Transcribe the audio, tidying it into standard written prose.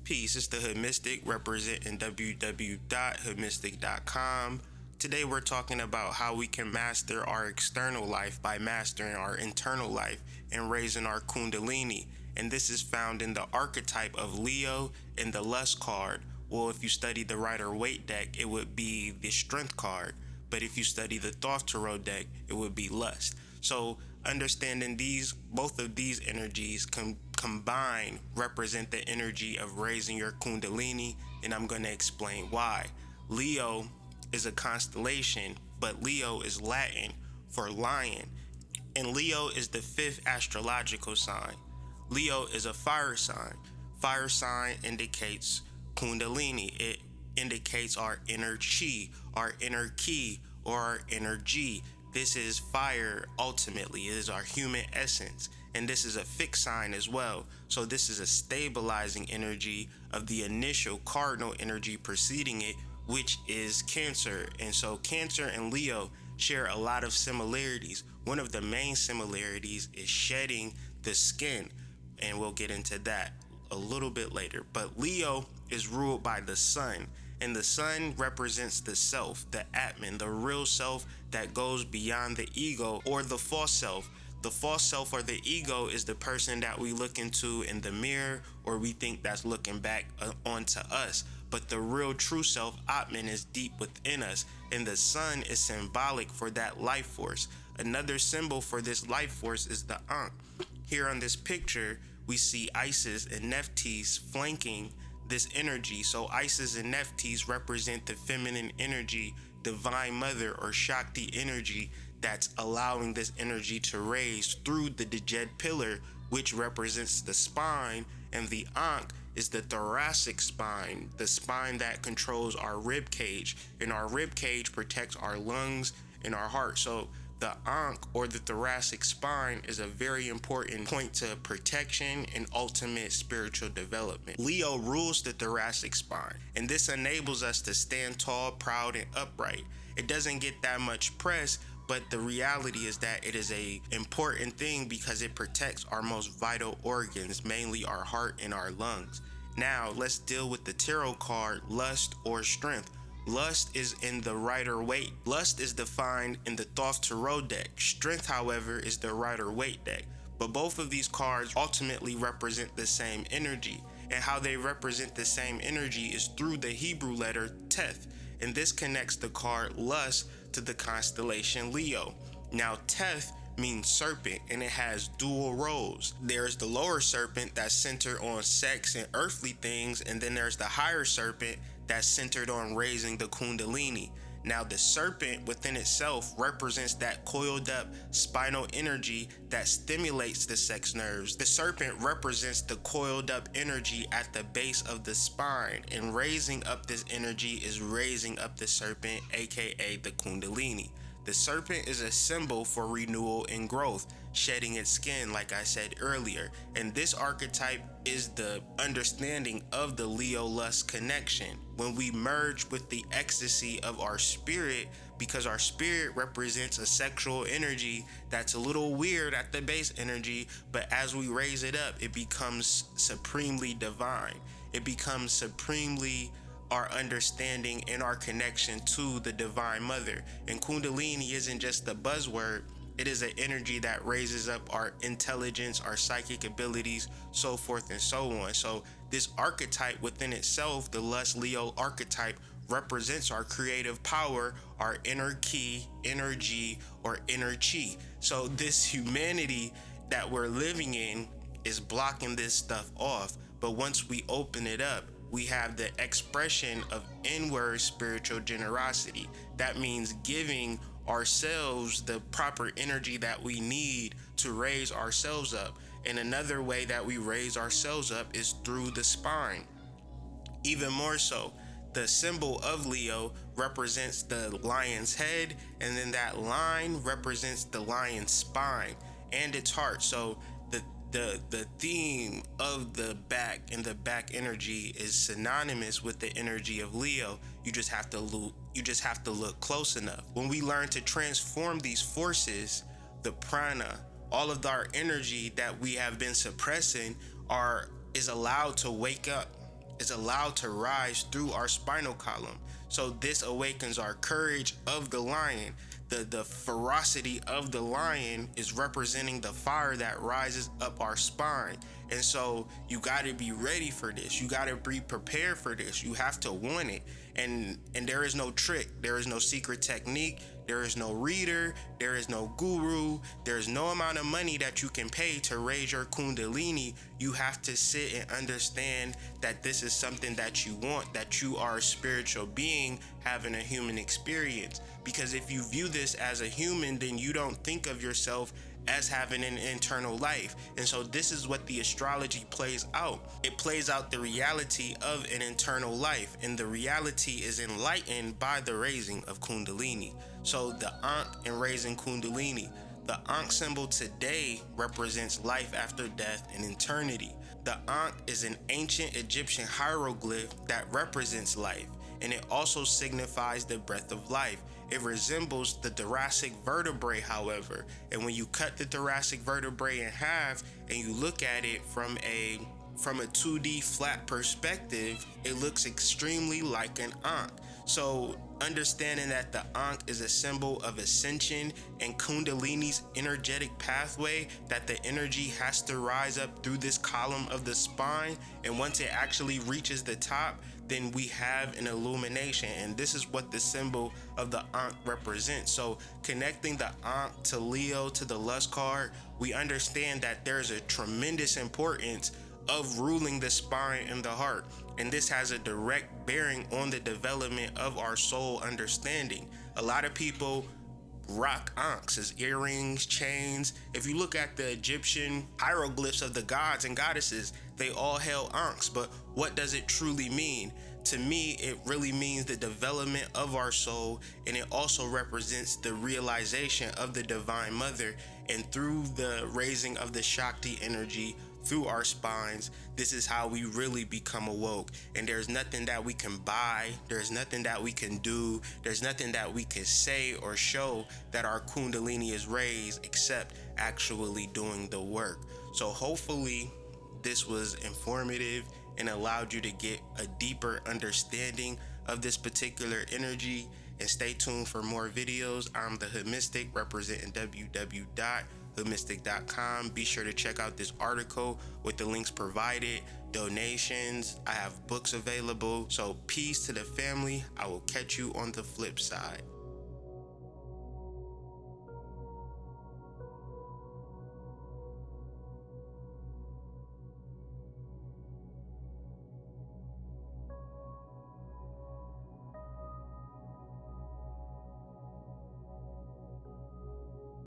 Peace, it's the Hood Mystic representing www.hoodmystic.com. Today we're talking about how we can master our external life by mastering our internal life and raising our kundalini. And this is found in the archetype of Leo in the Lust card. Well, if you study the Rider-Waite deck, it would be the Strength card. But if you study the Thoth Tarot deck, it would be Lust. So understanding both of these energies combined represent the energy of raising your kundalini, and I'm going to explain why. Leo is a constellation, but Leo is Latin for lion, and Leo is the fifth astrological sign. Leo is a fire sign. Fire sign indicates kundalini. It indicates our inner chi, our inner key, or our energy. This is fire ultimately. It is our human essence. And this is a fixed sign as well. So this is a stabilizing energy of the initial cardinal energy preceding it, which is Cancer. And so Cancer and Leo share a lot of similarities. One of the main similarities is shedding the skin. And we'll get into that a little bit later. But Leo is ruled by the sun. And the sun represents the self, the Atman, the real self that goes beyond the ego or the false self. The false self or the ego is the person that we look into in the mirror or we think that's looking back onto us. But the real true self, Atman, is deep within us. And the sun is symbolic for that life force. Another symbol for this life force is the Ankh. Here on this picture, we see Isis and Nephthys flanking this energy. So Isis and Nephthys represent the feminine energy, divine mother or Shakti energy that's allowing this energy to raise through the Djed pillar, which represents the spine, and the Ankh is the thoracic spine, the spine that controls our rib cage, and our rib cage protects our lungs and our heart. So the Ankh or the thoracic spine is a very important point to protection and ultimate spiritual development. Leo rules the thoracic spine, and this enables us to stand tall, proud, and upright. It doesn't get that much press, but the reality is that it is an important thing because it protects our most vital organs, mainly our heart and our lungs. Now, let's deal with the tarot card, Lust or Strength. Lust is in the Rider-Waite. Lust is defined in the Thoth Tarot deck. Strength, however, is the Rider-Waite deck. But both of these cards ultimately represent the same energy. And how they represent the same energy is through the Hebrew letter Teth. And this connects the card Lust to the constellation Leo. Now, Teth means serpent, and it has dual roles. There's the lower serpent that's centered on sex and earthly things, and then there's the higher serpent that's centered on raising the kundalini. Now, the serpent within itself represents that coiled up spinal energy that stimulates the sex nerves. The serpent represents the coiled up energy at the base of the spine, and raising up this energy is raising up the serpent, aka the kundalini. The serpent is a symbol for renewal and growth, shedding its skin, like I said earlier. And this archetype is the understanding of the Leo-Lust connection. When we merge with the ecstasy of our spirit, because our spirit represents a sexual energy that's a little weird at the base energy, but as we raise it up, it becomes supremely divine. It becomes supremely our understanding and our connection to the Divine Mother. And Kundalini isn't just a buzzword, it is an energy that raises up our intelligence, our psychic abilities, so forth and so on. So this archetype within itself, the Lust Leo archetype, represents our creative power, our inner key, energy, or inner chi. So this humanity that we're living in is blocking this stuff off. But once we open it up, we have the expression of inward spiritual generosity. That means giving ourselves the proper energy that we need to raise ourselves up. And another way that we raise ourselves up is through the spine. Even more so, the symbol of Leo represents the lion's head, and then that line represents the lion's spine and its heart. So the theme of the back and the back energy is synonymous with the energy of Leo. You just have to look close enough. When we learn to transform these forces, the prana, all of our energy that we have been suppressing is allowed to wake up. is allowed to rise through our spinal column. So this awakens our courage of the lion. The ferocity of the lion is representing the fire that rises up our spine. And so you got to be ready for this. You got to be prepared for this. You have to want it. And there is no trick. There is no secret technique. There is no reader. There is no guru. There is no amount of money that you can pay to raise your kundalini. You have to sit and understand that this is something that you want, that you are a spiritual being having a human experience. Because if you view this as a human, then you don't think of yourself as having an internal life. And so this is what the astrology plays out. It plays out the reality of an internal life, and the reality is enlightened by the raising of kundalini. So the Ankh and raising kundalini. The Ankh symbol today represents life after death and eternity. The Ankh is an ancient Egyptian hieroglyph that represents life, and it also signifies the breath of life. It resembles the thoracic vertebrae, however, and when you cut the thoracic vertebrae in half and you look at it from a 2D flat perspective, it looks extremely like an Ankh. So understanding that the Ankh is a symbol of ascension and kundalini's energetic pathway, that the energy has to rise up through this column of the spine, and once it actually reaches the top, then we have an illumination. And this is what the symbol of the Ankh represents. So connecting the Ankh to Leo, to the lust card, we understand that there's a tremendous importance of ruling the spine and the heart. And this has a direct bearing on the development of our soul understanding. A lot of people rock ankhs as earrings, chains. If you look at the Egyptian hieroglyphs of the gods and goddesses, they all held ankhs. But what does it truly mean? To me, it really means the development of our soul, and it also represents the realization of the Divine Mother. And through the raising of the Shakti energy through our spines, this is how we really become awoke. And there's nothing that we can buy, there's nothing that we can do, there's nothing that we can say or show that our kundalini is raised except actually doing the work. So hopefully this was informative and allowed you to get a deeper understanding of this particular energy. And stay tuned for more videos. I'm the Hood Mystic, representing www.hoodmystic.com. Be sure to check out this article with the links provided, donations. I have books available. So peace to the family. I will catch you on the flip side.